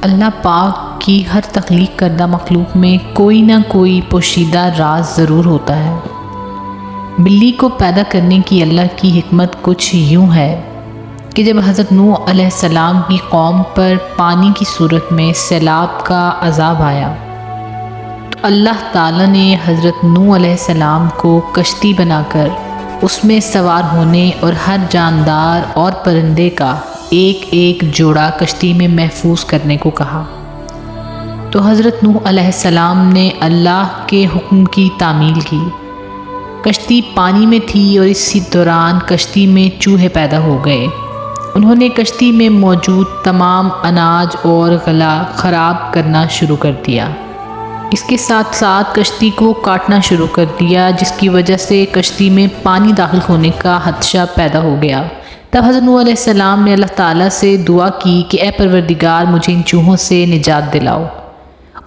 اللہ پاک کی ہر تخلیق کردہ مخلوق میں کوئی نہ کوئی پوشیدہ راز ضرور ہوتا ہے۔ بلی کو پیدا کرنے کی اللہ کی حکمت کچھ یوں ہے کہ جب حضرت نوح علیہ السلام کی قوم پر پانی کی صورت میں سیلاب کا عذاب آیا تو اللہ تعالیٰ نے حضرت نوح علیہ السلام کو کشتی بنا کر اس میں سوار ہونے اور ہر جاندار اور پرندے کا ایک ایک جوڑا کشتی میں محفوظ کرنے کو کہا۔ تو حضرت نوح علیہ السلام نے اللہ کے حکم کی تعمیل کی۔ کشتی پانی میں تھی اور اسی دوران کشتی میں چوہے پیدا ہو گئے۔ انہوں نے کشتی میں موجود تمام اناج اور غلہ خراب کرنا شروع کر دیا۔ اس کے ساتھ ساتھ کشتی کو کاٹنا شروع کر دیا، جس کی وجہ سے کشتی میں پانی داخل ہونے کا خدشہ پیدا ہو گیا۔ تب حضرت نوح علیہ السلام نے اللہ تعالیٰ سے دعا کی کہ اے پروردگار مجھے ان چوہوں سے نجات دلاؤ۔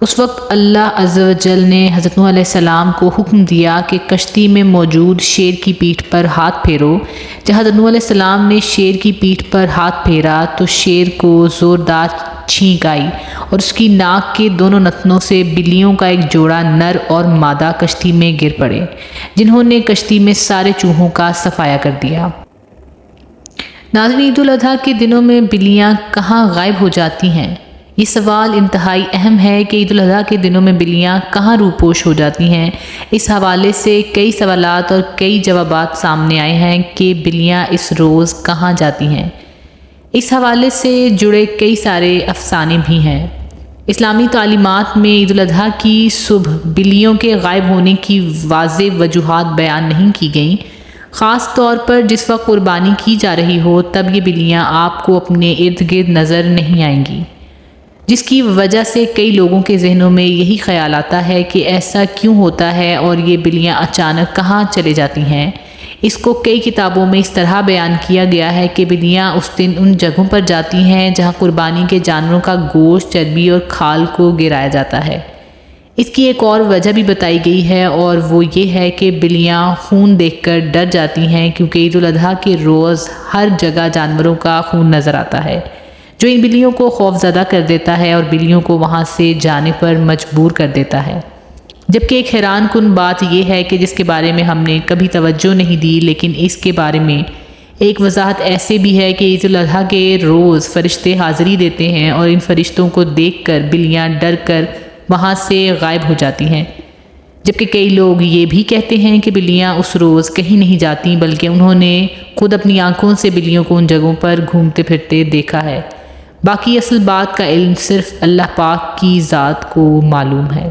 اس وقت اللہ عز و جل نے حضرت نوح علیہ السلام کو حکم دیا کہ کشتی میں موجود شیر کی پیٹھ پر ہاتھ پھیرو۔ جب حضرت نوح علیہ السلام نے شیر کی پیٹھ پر ہاتھ پھیرا تو شیر کو زوردار چھینک آئی اور اس کی ناک کے دونوں نتنوں سے بلیوں کا ایک جوڑا نر اور مادہ کشتی میں گر پڑے، جنہوں نے کشتی میں سارے چوہوں کا صفایا کر دیا۔ ناظرین، عید الاضحیٰ کے دنوں میں بلیاں کہاں غائب ہو جاتی ہیں؟ یہ سوال انتہائی اہم ہے کہ عید الاضحیٰ کے دنوں میں بلیاں کہاں روپوش ہو جاتی ہیں۔ اس حوالے سے کئی سوالات اور کئی جوابات سامنے آئے ہیں کہ بلیاں اس روز کہاں جاتی ہیں۔ اس حوالے سے جڑے کئی سارے افسانے بھی ہیں۔ اسلامی تعلیمات میں عید الاضحیٰ کی صبح بلیوں کے غائب ہونے کی واضح وجوہات بیان نہیں کی گئیں۔ خاص طور پر جس وقت قربانی کی جا رہی ہو تب یہ بلیاں آپ کو اپنے ارد گرد نظر نہیں آئیں گی، جس کی وجہ سے کئی لوگوں کے ذہنوں میں یہی خیال آتا ہے کہ ایسا کیوں ہوتا ہے اور یہ بلیاں اچانک کہاں چلے جاتی ہیں۔ اس کو کئی کتابوں میں اس طرح بیان کیا گیا ہے کہ بلیاں اس دن ان جگہوں پر جاتی ہیں جہاں قربانی کے جانوروں کا گوشت، چربی اور کھال کو گرایا جاتا ہے۔ اس کی ایک اور وجہ بھی بتائی گئی ہے اور وہ یہ ہے کہ بلیاں خون دیکھ کر ڈر جاتی ہیں، کیونکہ عید الاضحیٰ کے روز ہر جگہ جانوروں کا خون نظر آتا ہے، جو ان بلیوں کو خوفزدہ کر دیتا ہے اور بلیوں کو وہاں سے جانے پر مجبور کر دیتا ہے۔ جبکہ ایک حیران کن بات یہ ہے کہ جس کے بارے میں ہم نے کبھی توجہ نہیں دی، لیکن اس کے بارے میں ایک وضاحت ایسے بھی ہے کہ عید الاضحیٰ کے روز فرشتے حاضری دیتے ہیں اور ان فرشتوں کو دیکھ کر بلیاں ڈر کر وہاں سے غائب ہو جاتی ہیں۔ جبکہ کئی لوگ یہ بھی کہتے ہیں کہ بلیاں اس روز کہیں نہیں جاتی، بلکہ انہوں نے خود اپنی آنکھوں سے بلیوں کو ان جگہوں پر گھومتے پھرتے دیکھا ہے۔ باقی اصل بات کا علم صرف اللہ پاک کی ذات کو معلوم ہے۔